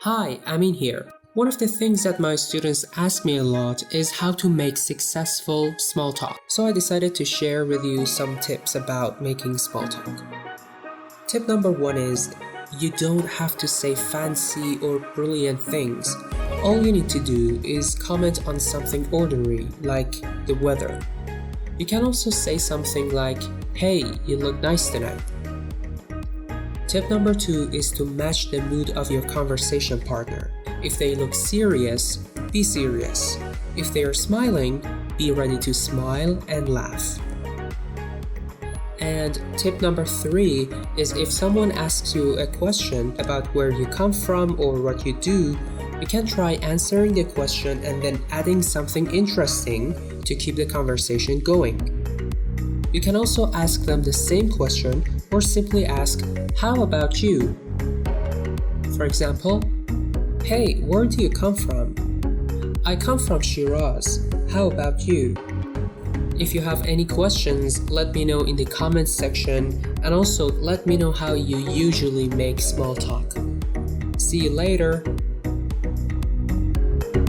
Hi, Amin here. One of the things that my students ask me a lot is how to make successful small talk. So I decided to share with you some tips about making small talk. Tip number one is you don't have to say fancy or brilliant things. All you need to do is comment on something ordinary, like the weather. You can also say something like, "Hey, you look nice tonight." Tip number two is to match the mood of your conversation partner. If they look serious, be serious. If they are smiling, be ready to smile and laugh. And tip number three is if someone asks you a question about where you come from or what you do, you can try answering the question and then adding something interesting to keep the conversation going. You can also ask them the same question or simply ask, "How about you?" For example, "Hey, where do you come from?" "I come from Shiraz. How about you?" If you have any questions, let me know in the comments section, and also let me know how you usually make small talk. See you later!